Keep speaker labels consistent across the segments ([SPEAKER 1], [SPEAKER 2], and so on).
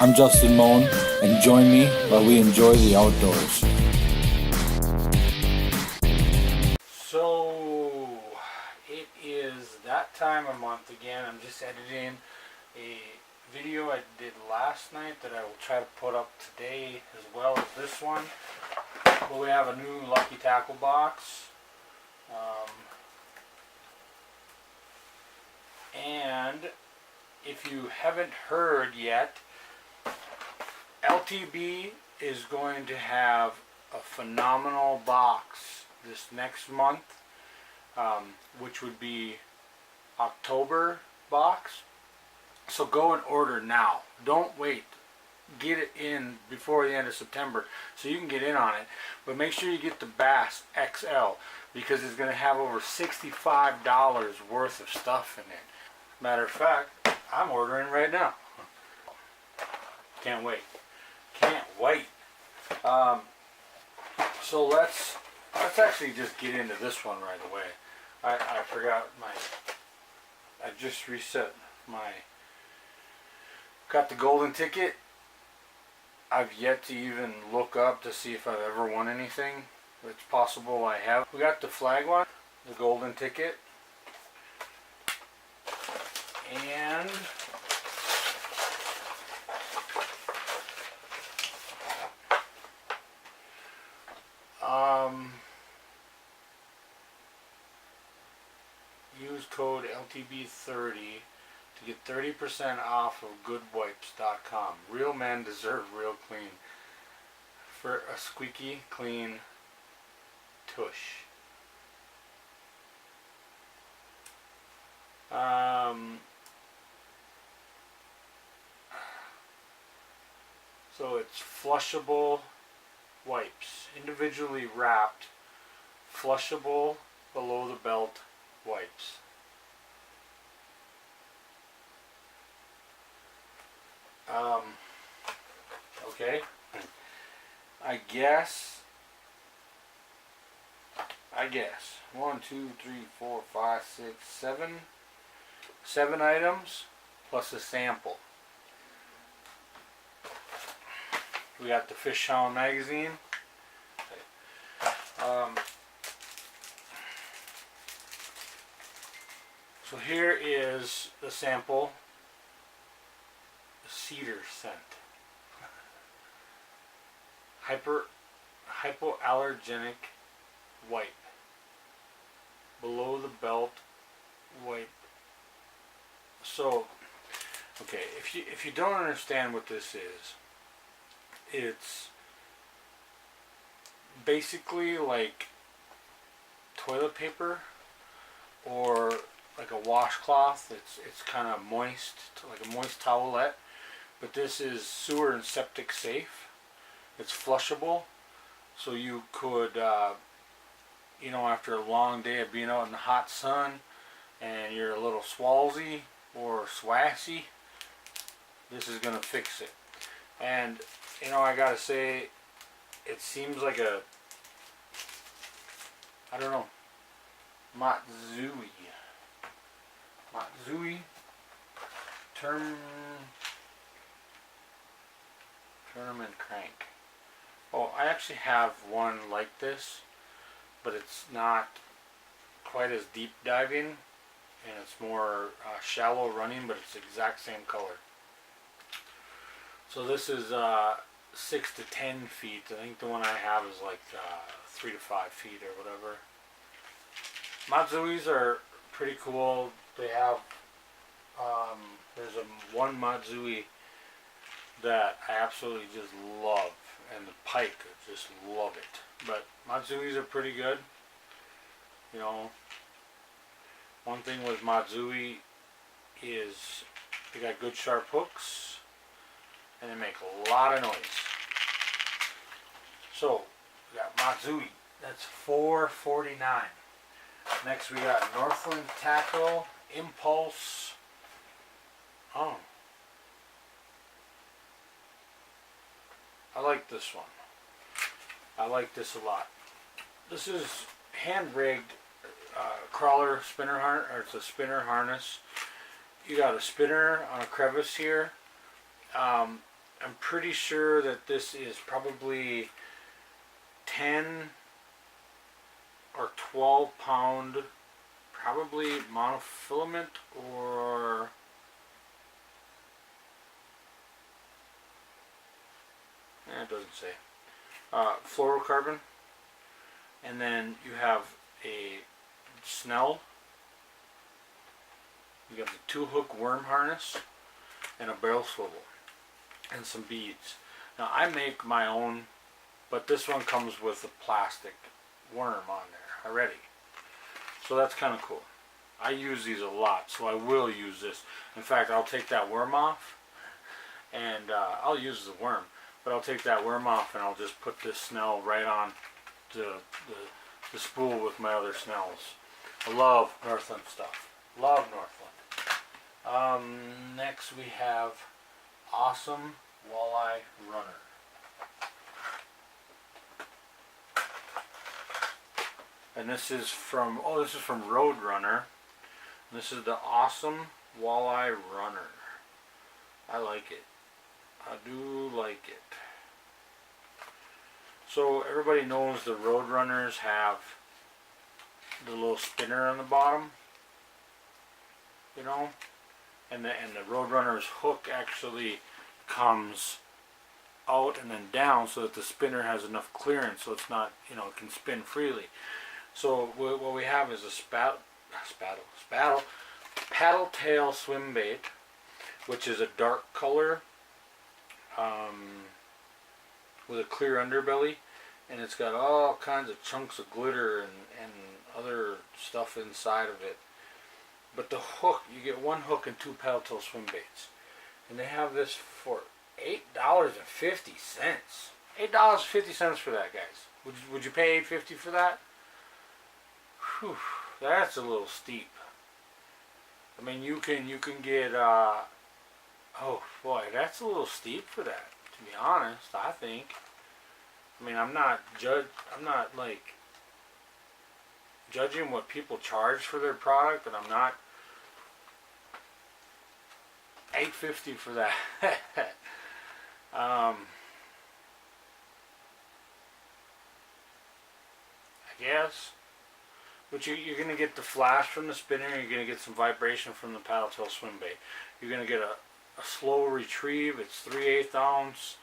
[SPEAKER 1] I'm Justin Moen, and join me while we enjoy the outdoors.
[SPEAKER 2] So, it is that time of month again. I'm just editing a video I did last night that I will try to put up today as well as this one. But we have a new Lucky Tackle box. And if you haven't heard yet, LTB is going to have a phenomenal box this next month, which would be October box. So go and order now. Don't wait. Get it in before the end of September so you can get in on it. But make sure you get the Bass XL because it's going to have over $65 worth of stuff in it. Matter of fact, I'm ordering right now. Can't wait. Can't wait. So let's actually just get into this one right away. I forgot I just reset got the golden ticket. I've yet to even look up to see if I've ever won anything. It's possible I have. We got the flag one, the golden ticket, and use code LTB30 to get 30% off of goodwipes.com. Real men deserve real clean. For a squeaky clean tush. So it's flushable wipes, individually wrapped, flushable below the belt wipes. Okay, I guess 1, 2, 3, 4, 5, 6, 7 items plus a sample. We got the Fish Hound magazine. So here is the sample. The cedar scent. Hypoallergenic wipe. Below the belt wipe. So, okay, if you don't understand what this is, it's basically like toilet paper or like a washcloth. It's kind of moist, like a moist towelette, but this is sewer and septic safe. It's flushable, so you could, you know, after a long day of being out in the hot sun and you're a little swalsy or swassy, this is gonna fix it. And you know, I gotta say, it seems like a, I don't know, Matsui tournament crank. Oh, I actually have one like this, but it's not quite as deep diving, and it's more shallow running, but it's the exact same color. So this is 6 to 10 feet. I think the one I have is like 3 to 5 feet or whatever. Matsuis are pretty cool. They have, there's one Matsui that I absolutely just love, and the pike, I just love it. But Matsuis are pretty good. You know, one thing with Matsui is they got good sharp hooks and they make a lot of noise. So we got Matsui, that's $4.49. Next we got Northland Tackle Impulse. Oh, I like this one. I like this a lot. This is hand rigged crawler spinner harness, or it's a spinner harness. You got a spinner on a crevice here. I'm pretty sure that this is probably 10 or 12 pound, probably monofilament, or it doesn't say, fluorocarbon. And then you have a snell, you got the 2-hook worm harness, and a barrel swivel, and some beads. Now I make my own, but this one comes with a plastic worm on there already. So that's kind of cool. I use these a lot, so I will use this. In fact, I'll take that worm off, and I'll use the worm, but I'll take that worm off and I'll just put this snell right on the spool with my other snells. I love Northland stuff. Love Northland. Next we have Awesome Walleye Runner. And this is from Roadrunner. This is the Awesome Walleye Runner. I like it. I do like it. So everybody knows the Roadrunners have the little spinner on the bottom, you know, and the Roadrunner's hook actually comes out and then down so that the spinner has enough clearance, so it's not, you know, it can spin freely. So what we have is a paddle tail swim bait, which is a dark color with a clear underbelly, and it's got all kinds of chunks of glitter and other stuff inside of it. But the hook, you get one hook and 2 paddle tail swim baits, and they have this for $8.50. $8.50 for that, guys. Would you pay $8.50 for that? Whew, that's a little steep. I mean, you can get oh boy, that's a little steep for that, to be honest, I think. I mean, I'm not like judging what people charge for their product, but I'm not. $8.50 for that. I guess. But you're going to get the flash from the spinner, you're going to get some vibration from the paddle tail swim bait. You're going to get a slow retrieve. It's 3/8 ounce.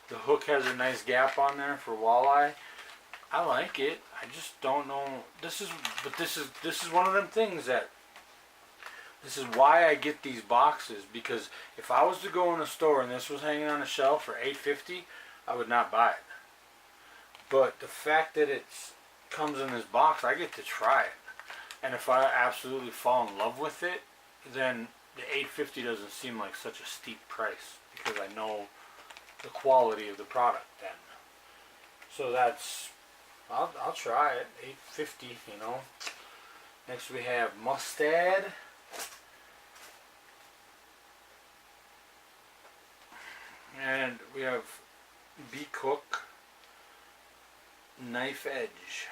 [SPEAKER 2] The hook has a nice gap on there for walleye. I like it. I just don't know. This is one of them things that, this is why I get these boxes, because if I was to go in a store and this was hanging on a shelf for $8.50, I would not buy it. But the fact that it comes in this box, I get to try it. And if I absolutely fall in love with it, then the $8.50 doesn't seem like such a steep price, because I know the quality of the product then. So that's, I'll try it. $8.50, you know. Next we have Mustad. And we have Beak Hook Knife Edge.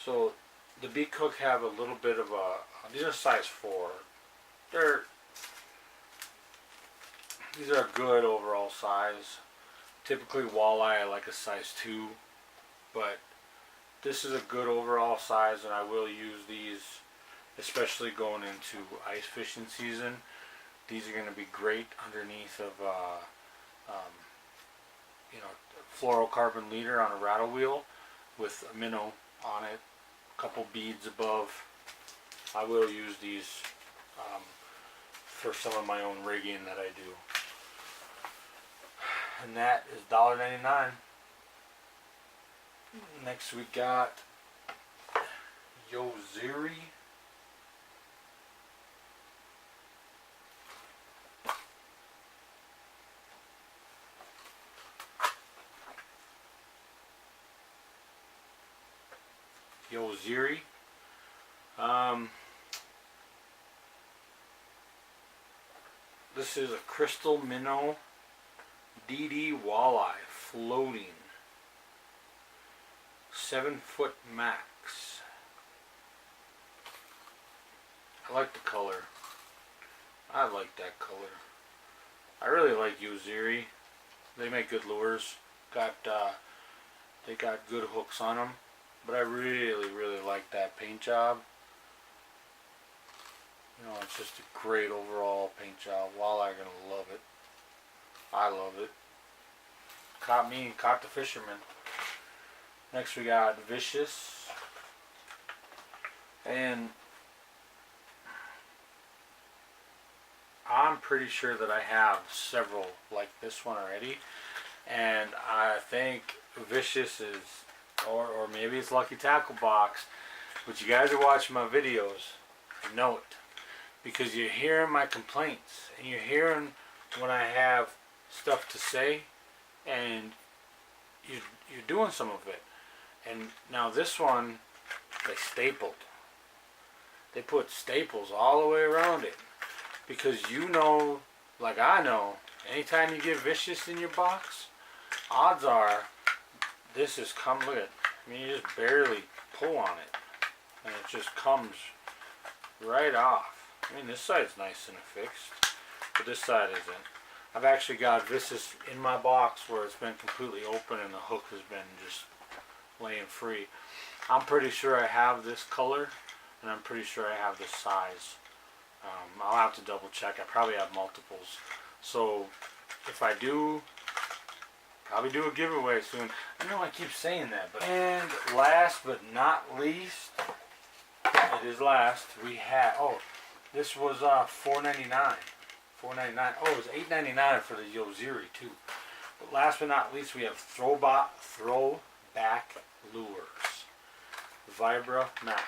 [SPEAKER 2] So the Beak Hook have a little bit of a, these are size 4. These are a good overall size. Typically walleye I like a size 2, but this is a good overall size, and I will use these, especially going into ice fishing season. These are going to be great underneath of you know, fluorocarbon leader on a rattle wheel with a minnow on it, a couple beads above. I will use these for some of my own rigging that I do. And that is $1.99. Next we got Eyrie. Eyrie. This is a crystal minnow DD walleye floating, 7-foot max. I like the color. I like that color. I really like Eyrie. They make good lures. They got good hooks on them, but I really like that paint job. You know, it's just a great overall paint job. Walleye are gonna love it. I love it. Caught me, caught the fisherman. Next we got Vicious, and I'm pretty sure that I have several like this one already, and I think Vicious is, or maybe it's Lucky Tackle Box, but you guys are watching my videos, you know it, because you're hearing my complaints, and you're hearing when I have stuff to say, and you're doing some of it. And now this one, they stapled. They put staples all the way around it. Because you know, like I know, anytime you get Vicious in your box, odds are this is look at, I mean, you just barely pull on it. And it just comes right off. I mean, this side's nice and fixed, but this side isn't. I've actually got Vicious in my box where it's been completely open and the hook has been just laying free. I'm pretty sure I have this color, and I'm pretty sure I have this size. I'll have to double check. I probably have multiples. So if I do, probably do a giveaway soon. I know I keep saying that, but and last but not least, it is last. We had this was $4.99. $4.99. Oh, it was $8.99 for the Eyrie too. But last but not least, we have throwback lures. Vibra Max.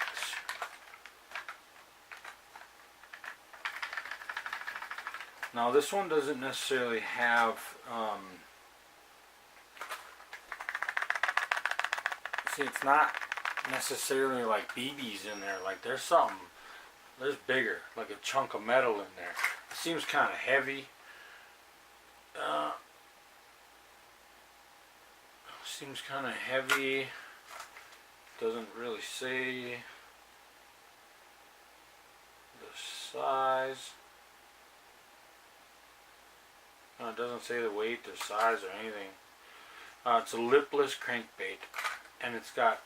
[SPEAKER 2] Now this one doesn't necessarily have see, it's not necessarily like BBs in there. Like there's bigger, like a chunk of metal in there. It seems kind of heavy. Seems kind of heavy. Doesn't really say the size. No, it doesn't say the weight or size or anything. It's a lipless crankbait, and it's got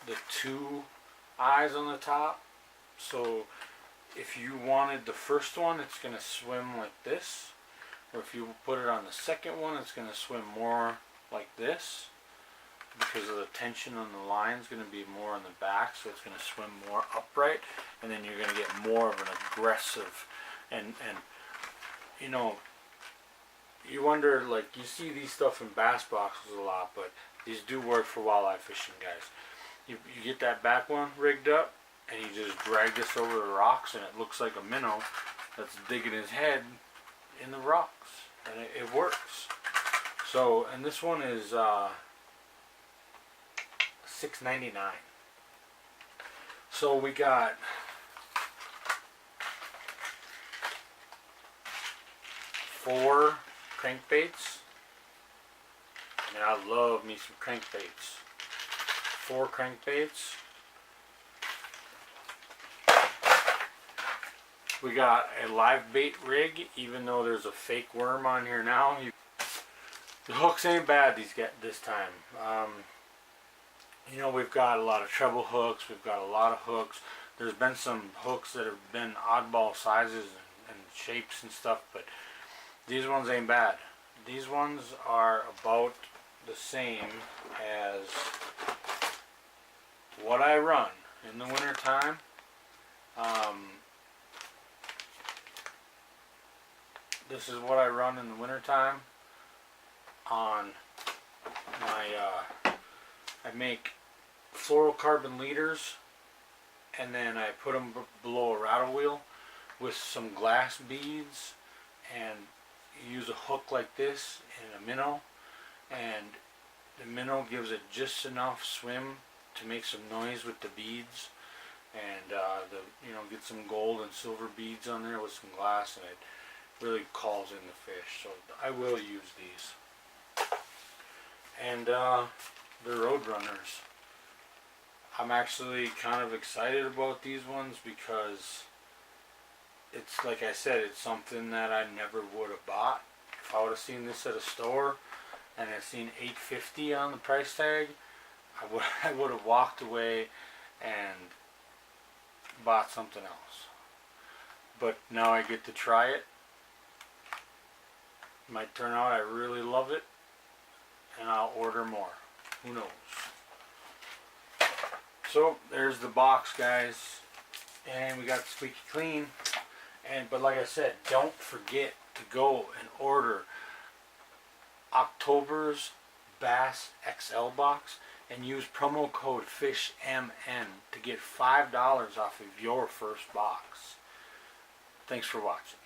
[SPEAKER 2] the 2 eyes on the top. So if you wanted the first one, it's going to swim like this, or if you put it on the second one, it's going to swim more like this, because of the tension on the line is going to be more on the back, so it's going to swim more upright, and then you're going to get more of an aggressive, and you know, you wonder, like, you see these stuff in bass boxes a lot, but these do work for walleye fishing, guys. You get that back one rigged up, and you just drag this over the rocks, and it looks like a minnow that's digging his head in the rocks, and it works. So, and this one is $6.99. So we got four crankbaits. I mean, I love me some crankbaits. 4 crankbaits. We got a live bait rig, even though there's a fake worm on here now. The hooks ain't bad this time. You know, we've got a lot of treble hooks, we've got a lot of hooks. There's been some hooks that have been oddball sizes and shapes and stuff, but these ones ain't bad. These ones are about the same as what I run in the winter time. This is what I run in the winter time on my I make fluorocarbon leaders, and then I put them below a rattle wheel with some glass beads, and you use a hook like this and a minnow, and the minnow gives it just enough swim to make some noise with the beads, and get some gold and silver beads on there with some glass, and it really calls in the fish. So I will use these. And the Roadrunners. I'm actually kind of excited about these ones because it's, like I said, it's something that I never would have bought If I would have seen this at a store and I'd seen $8.50 on the price tag, I would have walked away and bought something else. But now I get to try it. Might turn out I really love it, and I'll order more. Who knows? So there's the box, guys, and we got the squeaky clean. But like I said, don't forget to go and order October's Bass XL box and use promo code FISHMN to get $5 off of your first box. Thanks for watching.